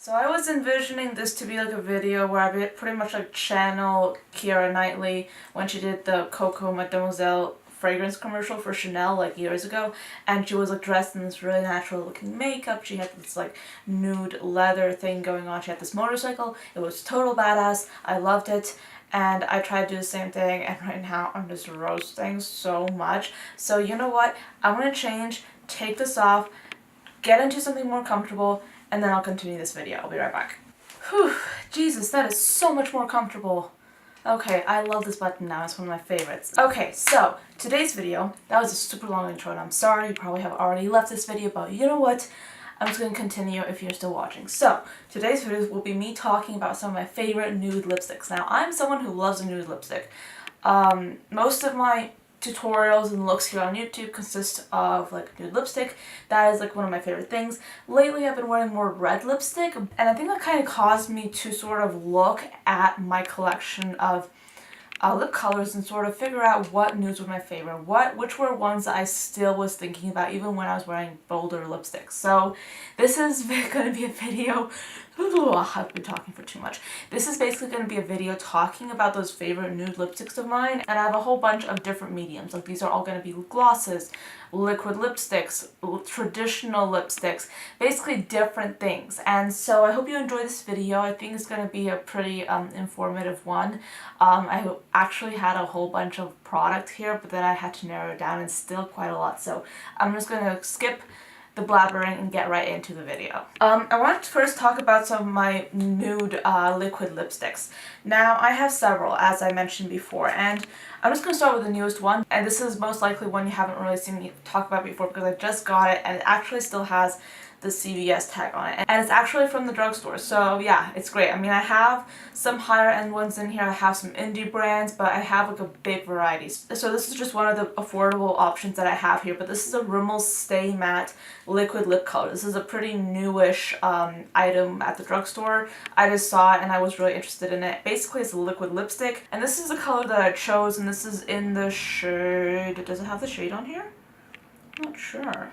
So I was envisioning this to be like a video where I pretty much like channel Keira Knightley when she did the Coco Mademoiselle fragrance commercial for Chanel like years ago, and she was like dressed in this really natural looking makeup. She had this like nude leather thing going on. She had this motorcycle. It was total badass. I loved it. And I tried to do the same thing, and right now I'm just roasting so much. So you know what? I'm gonna change, take this off, get into something more comfortable, and then I'll continue this video. I'll be right back. Whew, Jesus, that is so much more comfortable. Okay, I love this button now. It's one of my favorites. Okay, so today's video, that was a super long intro, and I'm sorry, you probably have already left this video, but you know what? I'm just going to continue if you're still watching. So, today's video will be me talking about some of my favorite nude lipsticks. Now, I'm someone who loves a nude lipstick. Most of my tutorials and looks here on YouTube consist of like nude lipstick. That is like one of my favorite things. Lately I've been wearing more red lipstick, and I think that kind of caused me to sort of look at my collection of lip colors and sort of figure out what nudes were my favorite, which were ones that I still was thinking about even when I was wearing bolder lipsticks. So this is going to be a video, I've been talking for too much. This is basically going to be a video talking about those favorite nude lipsticks of mine, and I have a whole bunch of different mediums. Like these are all going to be glosses, liquid lipsticks, traditional lipsticks, basically different things. And so I hope you enjoy this video. I think it's going to be a pretty informative one. I actually had a whole bunch of product here, but then I had to narrow it down, and still quite a lot. So I'm just going to skip the blabbering and get right into the video. I want to first talk about some of my nude liquid lipsticks. Now I have several, as I mentioned before, and I'm just going to start with the newest one, and this is most likely one you haven't really seen me talk about before because I just got it, and it actually still has the CVS tag on it, and it's actually from the drugstore, so yeah, it's great. I mean, I have some higher end ones in here, I have some indie brands, but I have like a big variety. So this is just one of the affordable options that I have here, but this is a Rimmel Stay Matte liquid lip color. This is a pretty newish item at the drugstore. I just saw it and I was really interested in it. Basically, it's a liquid lipstick, and this is the color that I chose, and this is in the shade, does it have the shade on here? I'm not sure.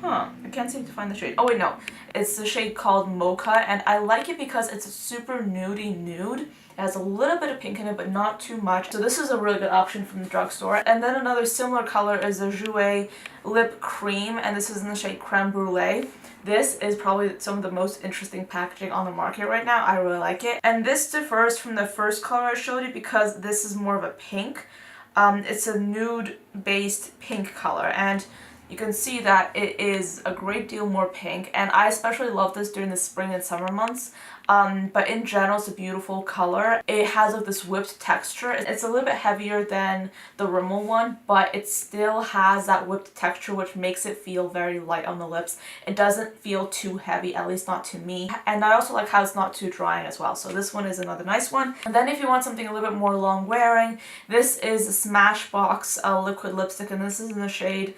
Huh, I can't seem to find the shade. Oh wait, no. It's the shade called Mocha, and I like it because it's a super nudie nude. It has a little bit of pink in it, but not too much. So this is a really good option from the drugstore. And then another similar color is the Jouer Lip Cream, and this is in the shade Creme Brulee. This is probably some of the most interesting packaging on the market right now. I really like it. And this differs from the first color I showed you because this is more of a pink. It's a nude-based pink color, and you can see that it is a great deal more pink, and I especially love this during the spring and summer months. But in general, it's a beautiful color. It has like this whipped texture. It's a little bit heavier than the Rimmel one, but it still has that whipped texture, which makes it feel very light on the lips. It doesn't feel too heavy, at least not to me. And I also like how it's not too drying as well. So this one is another nice one. And then if you want something a little bit more long wearing, this is a Smashbox liquid lipstick, and this is in the shade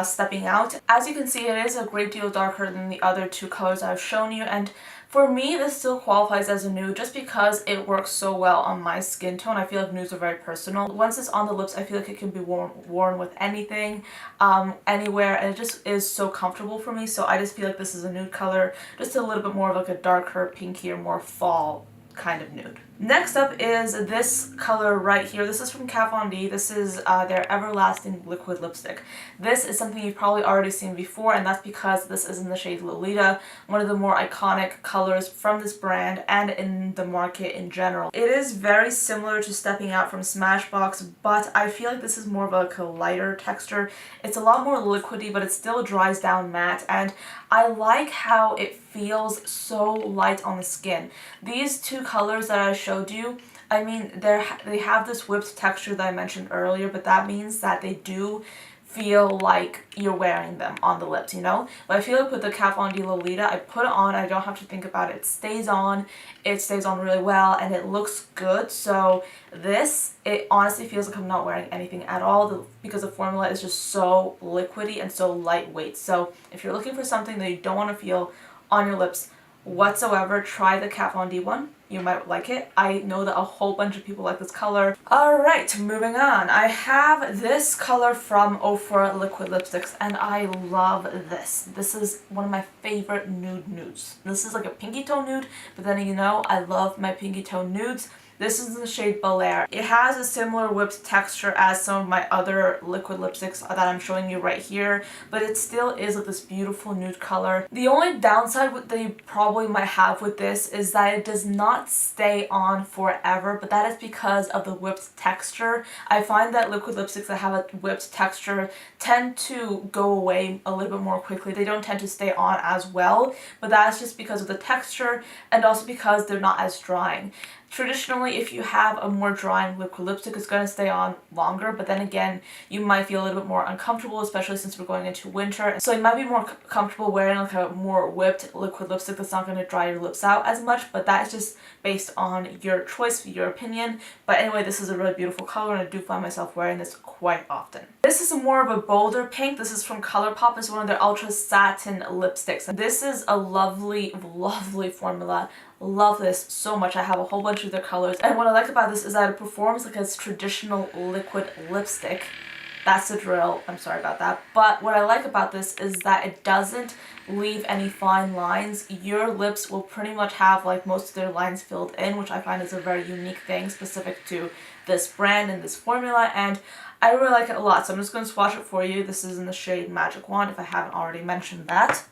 Stepping Out. As you can see, it is a great deal darker than the other two colors I've shown you, and for me this still qualifies as a nude just because it works so well on my skin tone. I feel like nudes are very personal. Once it's on the lips, I feel like it can be worn with anything, anywhere, and it just is so comfortable for me. So I just feel like this is a nude color, just a little bit more of like a darker, pinkier, more fall kind of nude. Next up is this color right here. This is from Kat Von D. This is their Everlasting Liquid Lipstick. This is something you've probably already seen before, and that's because this is in the shade Lolita, one of the more iconic colors from this brand and in the market in general. It is very similar to Stepping Out from Smashbox, but I feel like this is more of like a lighter texture. It's a lot more liquidy, but it still dries down matte, and I like how it feels so light on the skin. These two colors that I showed you, I mean, they have this whipped texture that I mentioned earlier, but that means that they do feel like you're wearing them on the lips, you know? But I feel like with the Kat Von D Lolita, I put it on, I don't have to think about it. It stays on really well, and it looks good. So this, it honestly feels like I'm not wearing anything at all because the formula is just so liquidy and so lightweight. So if you're looking for something that you don't want to feel on your lips whatsoever, try the Kat Von D one. you might like it. I know that a whole bunch of people like this color. Alright, moving on. I have this color from Ofra liquid lipsticks and I love this. This is one of my favorite nudes. This is like a pinky tone nude, but then you know I love my pinky tone nudes. This is in the shade Velour. It has a similar whipped texture as some of my other liquid lipsticks that I'm showing you right here, but it still is like this beautiful nude color. The only downside that you probably might have with this is that it does not stay on forever, but that is because of the whipped texture. I find that liquid lipsticks that have a whipped texture tend to go away a little bit more quickly. They don't tend to stay on as well, but that's just because of the texture and also because they're not as drying. Traditionally, if you have a more drying liquid lipstick, it's going to stay on longer, but then again, you might feel a little bit more uncomfortable, especially since we're going into winter. So you might be more comfortable wearing like a more whipped liquid lipstick that's not going to dry your lips out as much, but that is just based on your choice, your opinion. But anyway, this is a really beautiful color and I do find myself wearing this quite often. This is more of a bolder pink. This is from Colourpop. It's one of their Ultra Satin lipsticks. And this is a lovely, lovely formula. Love this so much. I have a whole bunch of their colors. And what I like about this is that it performs like a traditional liquid lipstick. That's the drill. I'm sorry about that. But what I like about this is that it doesn't leave any fine lines. Your lips will pretty much have like most of their lines filled in, which I find is a very unique thing specific to this brand and this formula, and I really like it a lot. So I'm just going to swatch it for you. This is in the shade Magic Wand, if I haven't already mentioned that.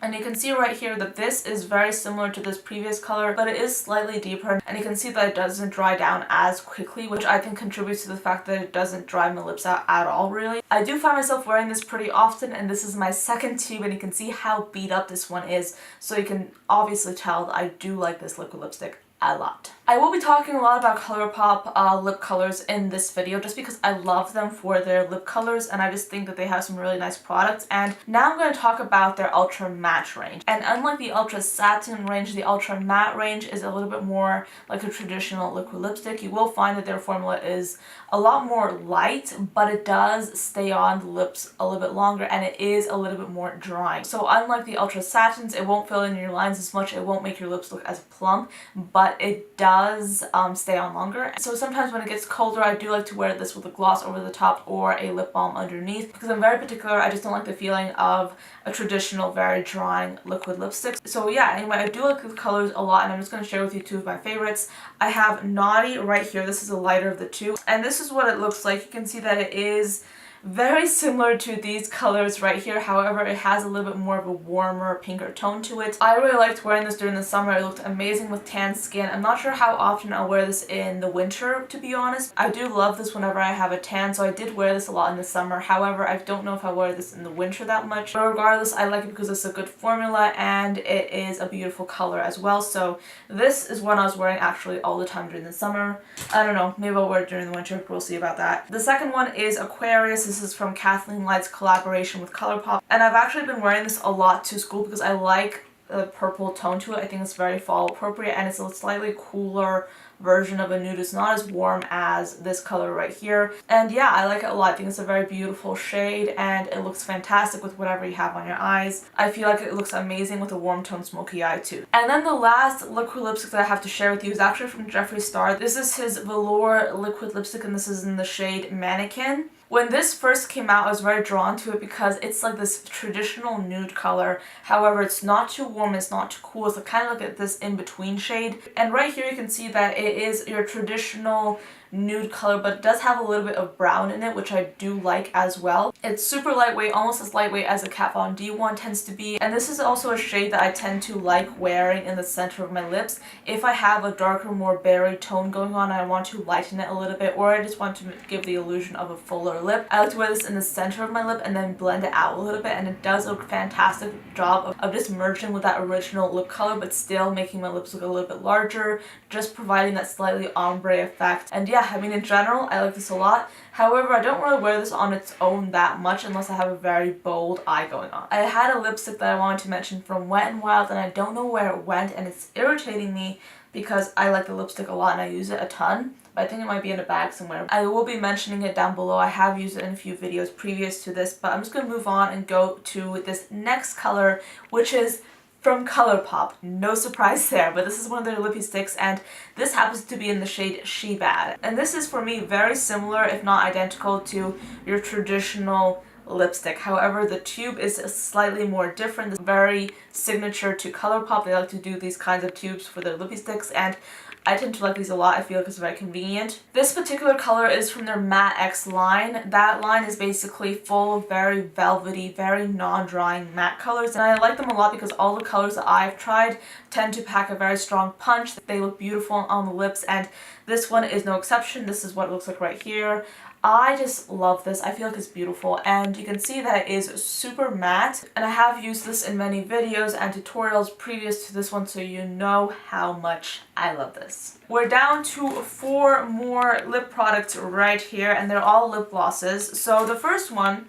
And you can see right here that this is very similar to this previous color, but it is slightly deeper. And you can see that it doesn't dry down as quickly, which I think contributes to the fact that it doesn't dry my lips out at all, really. I do find myself wearing this pretty often, and this is my second tube, and you can see how beat up this one is. So you can obviously tell that I do like this liquid lipstick a lot. I will be talking a lot about Colourpop lip colors in this video just because I love them for their lip colors and I just think that they have some really nice products. And now I'm going to talk about their Ultra Matte range. And unlike the Ultra Satin range, the Ultra Matte range is a little bit more like a traditional liquid lipstick. You will find that their formula is a lot more light, but it does stay on the lips a little bit longer and it is a little bit more drying. So unlike the Ultra Satins, it won't fill in your lines as much, it won't make your lips look as plump, but it does stay on longer. So sometimes when it gets colder, I do like to wear this with a gloss over the top or a lip balm underneath because I'm very particular. I just don't like the feeling of a traditional, very drying liquid lipstick. So yeah, anyway, I do like the colors a lot and I'm just going to share with you two of my favorites. I have Knotty right here. This is the lighter of the two. And this is what it looks like. You can see that it is very similar to these colors right here. However, it has a little bit more of a warmer, pinker tone to it. I really liked wearing this during the summer. It looked amazing with tan skin. I'm not sure how often I'll wear this in the winter, to be honest. I do love this whenever I have a tan, so I did wear this a lot in the summer. However, I don't know if I wear this in the winter that much. But regardless, I like it because it's a good formula and it is a beautiful color as well. So this is one I was wearing actually all the time during the summer. I don't know, maybe I'll wear it during the winter. We'll see about that. The second one is Aquarius. This is from Kathleen Light's collaboration with Colourpop. And I've actually been wearing this a lot to school because I like the purple tone to it. I think it's very fall appropriate and it's a slightly cooler version of a nude. It's not as warm as this color right here. And yeah, I like it a lot. I think it's a very beautiful shade and it looks fantastic with whatever you have on your eyes. I feel like it looks amazing with a warm tone smoky eye too. And then the last liquid lipstick that I have to share with you is actually from Jeffree Star. This is his Velour liquid lipstick and this is in the shade Mannequin. When this first came out, I was very drawn to it because it's like this traditional nude color. However, it's not too warm, it's not too cool. It's kind of like this in-between shade. And right here you can see that it is your traditional nude color, but it does have a little bit of brown in it, which I do like as well. It's super lightweight, almost as lightweight as a Kat Von D one tends to be. And this is also a shade that I tend to like wearing in the center of my lips. If I have a darker, more berry tone going on and I want to lighten it a little bit, or I just want to give the illusion of a fuller lip, I like to wear this in the center of my lip and then blend it out a little bit, and it does a fantastic job of just merging with that original lip color but still making my lips look a little bit larger, just providing that slightly ombre effect. And yeah, I mean in general I like this a lot. However, I don't really wear this on its own that much unless I have a very bold eye going on. I had a lipstick that I wanted to mention from Wet n Wild and I don't know where it went and it's irritating me because I like the lipstick a lot and I use it a ton. But I think it might be in a bag somewhere. I will be mentioning it down below. I have used it in a few videos previous to this, but I'm just going to move on and go to this next color, which is from Colourpop. No surprise there, but this is one of their Lippie sticks, and this happens to be in the shade She Bad. And this is, for me, very similar, if not identical, to your traditional lipstick. However, the tube is slightly more different. It's very signature to Colourpop. They like to do these kinds of tubes for their Lippie sticks, and I tend to like these a lot. I feel like it's very convenient. This particular color is from their Matte X line. That line is basically full of very velvety, very non-drying matte colors, and I like them a lot because all the colors that I've tried tend to pack a very strong punch. They look beautiful on the lips, and this one is no exception. This is what it looks like right here. I just love this. I feel like it's beautiful, and you can see that it is super matte, and I have used this in many videos and tutorials previous to this one, so you know how much I love this. We're down to 4 more lip products right here, and they're all lip glosses. So the first one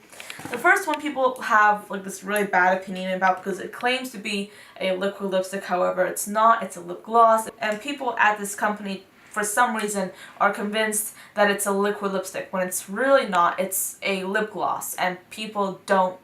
people have like this really bad opinion about because it claims to be a liquid lipstick. However, it's not. It's a lip gloss, and people at this company for some reason are convinced that it's a liquid lipstick when it's really not. It's a lip gloss, and people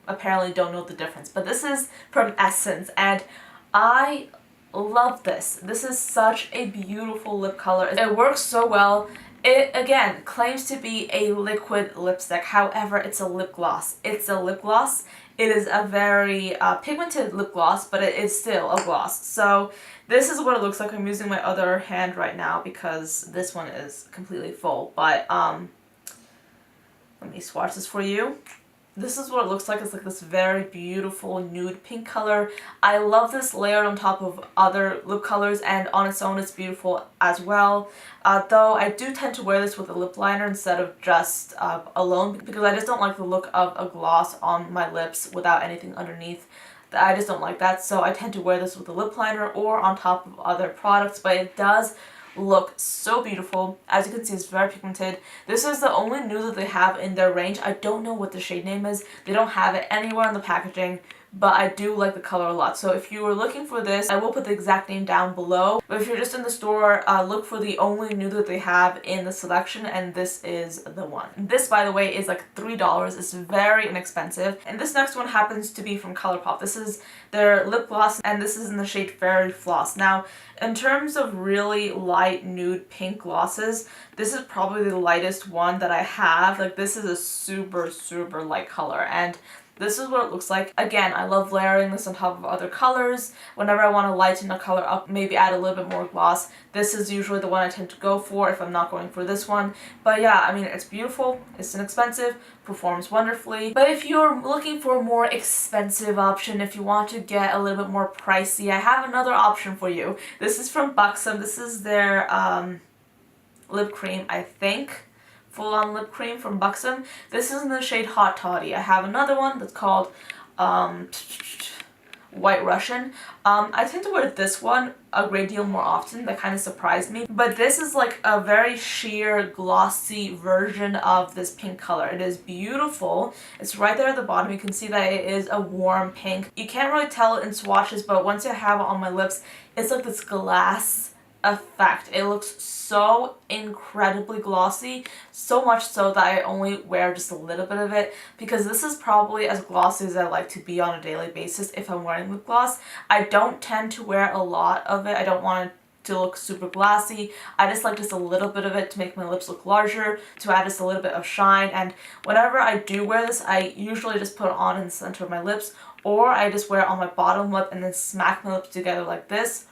apparently don't know the difference. But this is from Essence, and I love this. This is such a beautiful lip color. It works so well. It, again, claims to be a liquid lipstick. However, it's a lip gloss. It's a lip gloss. It is a very pigmented lip gloss, but it is still a gloss. So this is what it looks like. I'm using my other hand right now because this one is completely full. But let me swatch this for you. This is what it looks like. It's like this very beautiful nude pink color. I love this layered on top of other lip colors, and on its own it's beautiful as well. Though I do tend to wear this with a lip liner instead of just alone, because I just don't like the look of a gloss on my lips without anything underneath. I just don't like that, so I tend to wear this with a lip liner or on top of other products, but it does look so beautiful. As you can see, it's very pigmented. This is the only nude that they have in their range. I don't know what the shade name is. They don't have it anywhere on the packaging, but I do like the color a lot. So if you were looking for this, I will put the exact name down below. But if you're just in the store, look for the only nude that they have in the selection, and this is the one. This, by the way, is like $3. It's very inexpensive. And this next one happens to be from Colourpop. This is their lip gloss, and this is in the shade Fairy Floss. Now, in terms of really light nude pink glosses, this is probably the lightest one that I have. Like, this is a super, super light color, and this is what it looks like. Again, I love layering this on top of other colors. Whenever I want to lighten a color up, maybe add a little bit more gloss, this is usually the one I tend to go for if I'm not going for this one. But yeah, I mean, it's beautiful, it's inexpensive, performs wonderfully. But if you're looking for a more expensive option, if you want to get a little bit more pricey, I have another option for you. This is from Buxom. This is their lip cream, I think. Full-on lip cream from Buxom. This is in the shade Hot Toddy. I have another one that's called White Russian. I tend to wear this one a great deal more often. That kind of surprised me. But this is like a very sheer, glossy version of this pink color. It is beautiful. It's right there at the bottom. You can see that it is a warm pink. You can't really tell it in swatches, but once I have it on my lips, it's like this glass effect. It looks so incredibly glossy, so much so that I only wear just a little bit of it, because this is probably as glossy as I like to be on a daily basis if I'm wearing lip gloss. I don't tend to wear a lot of it. I don't want it to look super glassy. I just like just a little bit of it to make my lips look larger, to add just a little bit of shine. And whenever I do wear this, I usually just put it on in the center of my lips, or I just wear it on my bottom lip and then smack my lips together like this,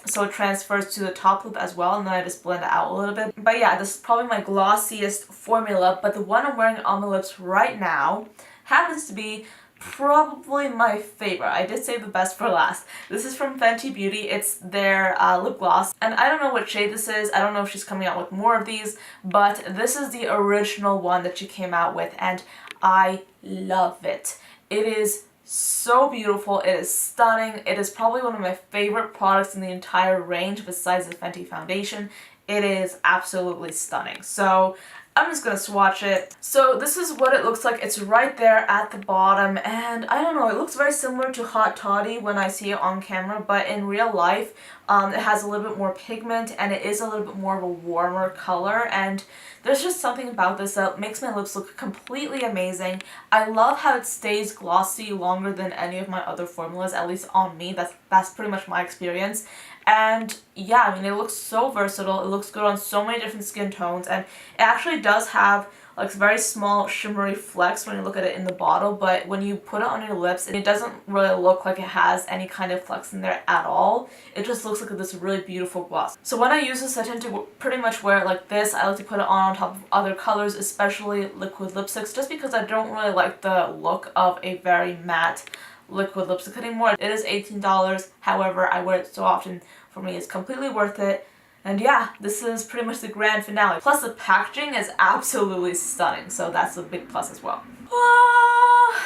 so it transfers to the top lip as well, and then I just blend it out a little bit. But yeah, this is probably my glossiest formula, but the one I'm wearing on my lips right now happens to be probably my favorite. I did save the best for last. This is from Fenty Beauty. It's their lip gloss, and I don't know what shade this is. I don't know if she's coming out with more of these, but this is the original one that she came out with, and I love it. It is so beautiful. It is stunning. It is probably one of my favorite products in the entire range besides the Fenty foundation. It is absolutely stunning. So I'm just gonna swatch it. So this is what it looks like. It's right there at the bottom, and I don't know, it looks very similar to Hot Toddy when I see it on camera, but in real life it has a little bit more pigment and it is a little bit more of a warmer color, and there's just something about this that makes my lips look completely amazing. I love how it stays glossy longer than any of my other formulas, at least on me. That's pretty much my experience. And yeah, I mean, it looks so versatile. It looks good on so many different skin tones, and it actually does have like very small shimmery flecks when you look at it in the bottle, but when you put it on your lips, it doesn't really look like it has any kind of flecks in there at all. It just looks like this really beautiful gloss. So when I use this, I tend to pretty much wear it like this. I like to put it on top of other colors, especially liquid lipsticks, just because I don't really like the look of a very matte liquid lipstick anymore. It is $18, however, I wear it so often, for me it's completely worth it. And yeah, this is pretty much the grand finale. Plus the packaging is absolutely stunning, so that's a big plus as well.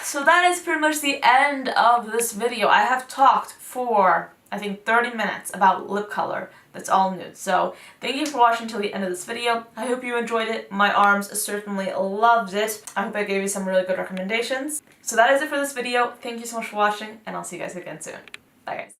So that is pretty much the end of this video. I have talked for, I think, 30 minutes about lip color that's all nude. So thank you for watching till the end of this video. I hope you enjoyed it. My arms certainly loved it. I hope I gave you some really good recommendations. So that is it for this video. Thank you so much for watching, and I'll see you guys again soon. Bye guys.